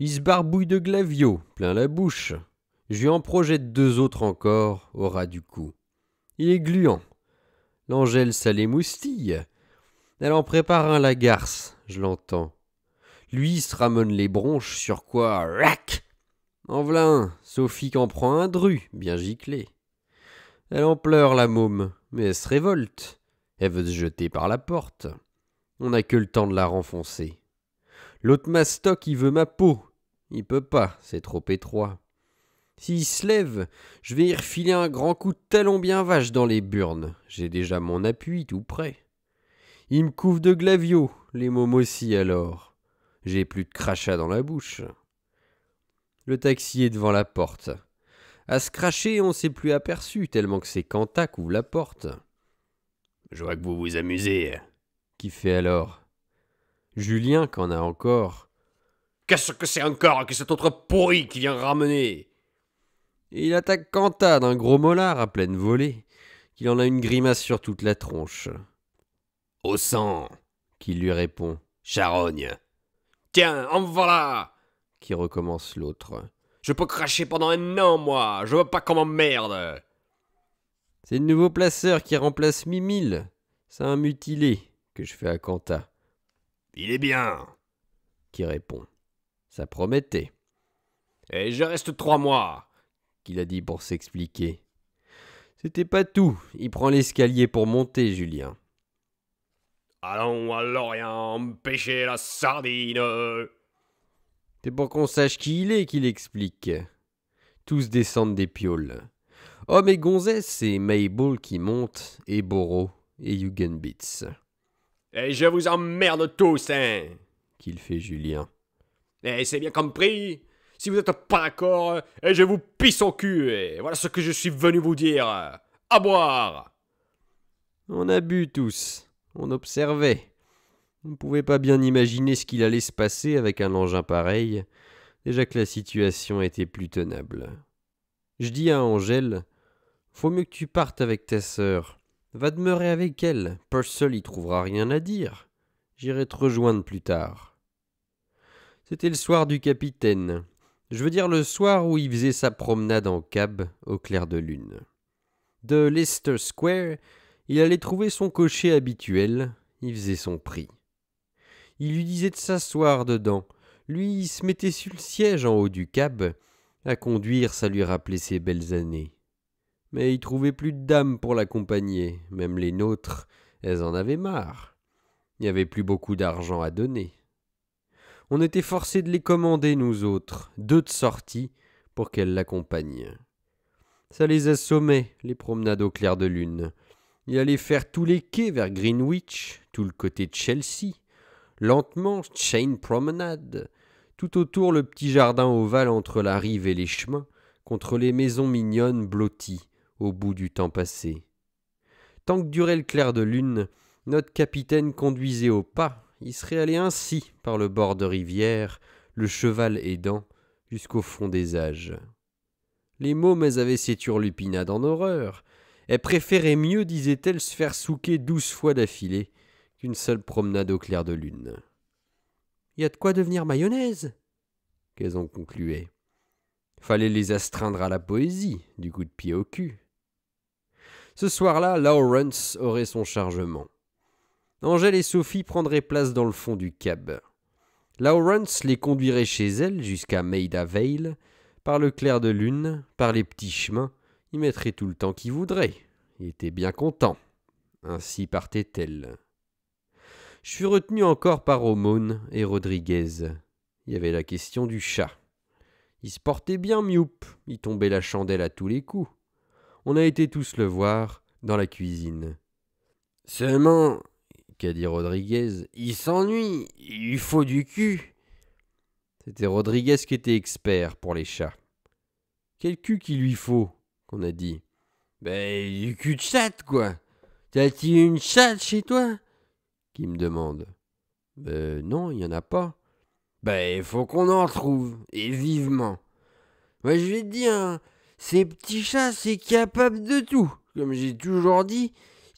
Il se barbouille de glavio, plein la bouche. Je lui en projette 2 autres encore, au ras du cou. Il est gluant. L'Angèle, ça l'émoustille. Elle en prépare un la garce, je l'entends. Lui, il se ramène les bronches, sur quoi, rac! En v'là un, Sophie qu'en prend un dru, bien giclé. Elle en pleure, la môme, mais elle se révolte. Elle veut se jeter par la porte. On n'a que le temps de la renfoncer. L'autre mastoc, il veut ma peau. Il peut pas, c'est trop étroit. S'il se lève, je vais y refiler un grand coup de talon bien vache dans les burnes. J'ai déjà mon appui tout prêt. Il me couvre de glavio, les mômes aussi alors. J'ai plus de crachat dans la bouche. Le taxi est devant la porte. À se cracher, on s'est plus aperçu, tellement que c'est Quentin qu'ouvre la porte. Je vois que vous vous amusez. Qui fait alors? Julien qu'en a encore. Qu'est-ce que c'est encore que cet autre pourri qui vient ramener? Et il attaque Quentin d'un gros mollard à pleine volée, qu'il en a une grimace sur toute la tronche. Au sang, Qui lui répond. charogne. Tiens, en voilà! Qui recommence l'autre. Je peux cracher pendant un an, moi. Je veux pas qu'on m'emmerde. C'est le nouveau placeur qui remplace Mimile. C'est un mutilé que je fais à Quentin. Il est bien. Qui répond. Ça promettait. Et je reste 3 mois. Qu'il a dit pour s'expliquer. C'était pas tout. Il prend l'escalier pour monter, Julien. Allons à Lorient pêcher la sardine. C'est pour qu'on sache qui il est qu'il explique. Tous descendent des pioles. Homme et gonzesse, c'est Mabel qui monte, et Boro, et Hugenbitz. Et je vous emmerde tous, hein. Qu'il fait Julien. Et c'est bien compris. Si vous n'êtes pas d'accord, et je vous pisse au cul. Et voilà ce que je suis venu vous dire. À boire. On a bu tous. On observait. On ne pouvait pas bien imaginer ce qu'il allait se passer avec un engin pareil. Déjà que la situation était plus tenable. Je dis à Angèle, faut mieux que tu partes avec ta sœur. Va demeurer avec elle. Purcell y trouvera rien à dire. J'irai te rejoindre plus tard. C'était le soir du capitaine. Je veux dire le soir où il faisait sa promenade en cab au clair de lune. De Leicester Square, il allait trouver son cocher habituel. Il faisait son prix. Il lui disait de s'asseoir dedans. Lui, il se mettait sur le siège en haut du cab. À conduire, ça lui rappelait ses belles années. Mais il trouvait plus de dames pour l'accompagner. Même les nôtres, elles en avaient marre. Il n'y avait plus beaucoup d'argent à donner. On était forcés de les commander, nous autres, 2 de sortie, pour qu'elles l'accompagnent. Ça les assommait, les promenades au clair de lune. Il allait faire tous les quais vers Greenwich, tout le côté de Chelsea. Lentement, Chain Promenade. Tout autour, le petit jardin ovale entre la rive et les chemins, contre les maisons mignonnes blotties au bout du temps passé. Tant que durait le clair de lune, notre capitaine conduisait au pas. Il serait allé ainsi, par le bord de rivière, le cheval aidant, jusqu'au fond des âges. Les mômes, elles avaient ces turlupinades en horreur. Elles préféraient mieux, disait-elle, se faire souquer 12 fois d'affilée qu'une seule promenade au clair de lune. Y a de quoi devenir mayonnaise, qu'elles en concluaient. Fallait les astreindre à la poésie, du coup de pied au cul. Ce soir-là, Lawrence aurait son chargement. Angèle et Sophie prendraient place dans le fond du cab. Lawrence les conduirait chez elle jusqu'à Maida Vale, par le clair de lune, par les petits chemins. Il mettrait tout le temps qu'il voudrait. Il était bien content. Ainsi partait-elle. Je fus retenu encore par Aumône et Rodriguez. Il y avait la question du chat. Il se portait bien, Mioup. Il tombait la chandelle à tous les coups. On a été tous le voir dans la cuisine. Seulement, qu'a dit Rodriguez, il s'ennuie, il lui faut du cul. C'était Rodriguez qui était expert pour les chats. Quel cul qu'il lui faut, qu'on a dit. Ben, du cul de chatte, quoi. T'as-t-il une chatte chez toi? Qui me demande. Non, il n'y en a pas. Ben, faut qu'on en trouve, et vivement. Moi, je vais te dire, hein, ces petits chats, c'est capable de tout. Comme j'ai toujours dit,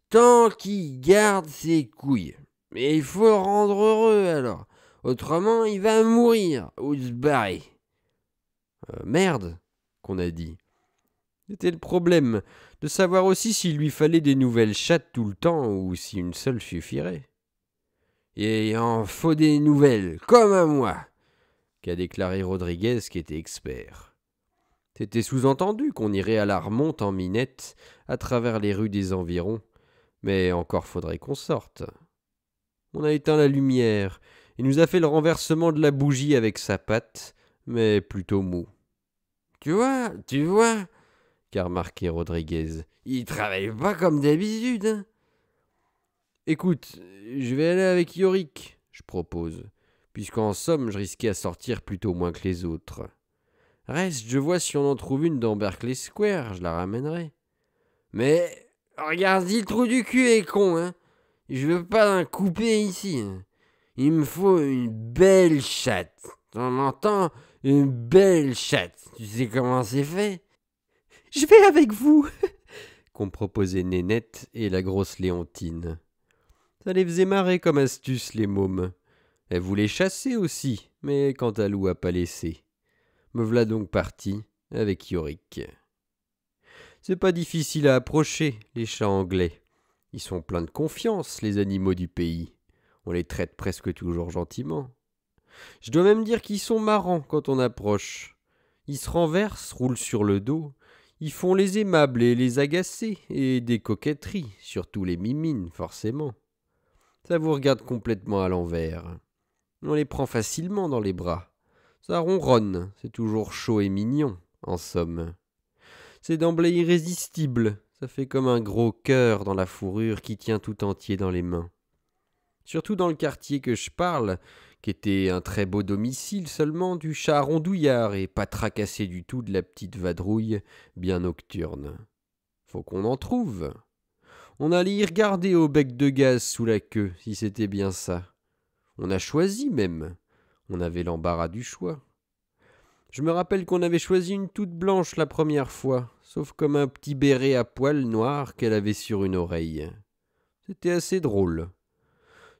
tant qu'il garde ses couilles. Mais il faut le rendre heureux, alors. Autrement, il va mourir ou se barrer. Merde, qu'on a dit. C'était le problème, de savoir aussi s'il lui fallait des nouvelles chattes tout le temps ou si une seule suffirait. Et il en faut des nouvelles, comme à moi, qu'a déclaré Rodriguez qui était expert. C'était sous-entendu qu'on irait à la remonte en minette à travers les rues des environs, mais encore faudrait qu'on sorte. On a éteint la lumière et nous a fait le renversement de la bougie avec sa patte, mais plutôt mou. Tu vois, qu'a remarqué Rodriguez, il travaille pas comme d'habitude. Hein. Écoute, je vais aller avec Yorick, je propose, puisqu'en somme je risquais à sortir plutôt moins que les autres. Reste, je vois si on en trouve une dans Berkeley Square, je la ramènerai. Mais regarde-y le trou du cul est con, hein. Je veux pas d'un coupé ici. Hein. Il me faut une belle chatte. T'en entends? Une belle chatte. Tu sais comment c'est fait? Je vais avec vous, qu'ont proposé Nénette et la grosse Léontine. Ça les faisait marrer comme astuce, les mômes. Elles voulaient chasser aussi, mais Cantalou a pas laissé. Me v'là donc parti avec Yorick. C'est pas difficile à approcher, les chats anglais. Ils sont pleins de confiance, les animaux du pays. On les traite presque toujours gentiment. Je dois même dire qu'ils sont marrants quand on approche. Ils se renversent, roulent sur le dos. Ils font les aimables et les agacés, et des coquetteries, surtout les mimines, forcément. Ça vous regarde complètement à l'envers. On les prend facilement dans les bras. Ça ronronne, c'est toujours chaud et mignon, en somme. C'est d'emblée irrésistible, ça fait comme un gros cœur dans la fourrure qui tient tout entier dans les mains. Surtout dans le quartier que je parle, qui était un très beau domicile seulement du chat rondouillard et pas tracassé du tout de la petite vadrouille bien nocturne. Faut qu'on en trouve. On allait y regarder au bec de gaz sous la queue, si c'était bien ça. On a choisi même. On avait l'embarras du choix. Je me rappelle qu'on avait choisi une toute blanche la première fois, sauf comme un petit béret à poils noirs qu'elle avait sur une oreille. C'était assez drôle.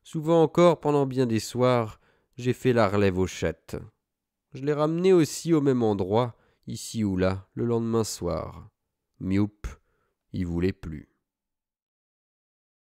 Souvent encore, pendant bien des soirs, j'ai fait la relève aux chattes. Je les ramenais aussi au même endroit, ici ou là, le lendemain soir. Mioup, il voulait plus.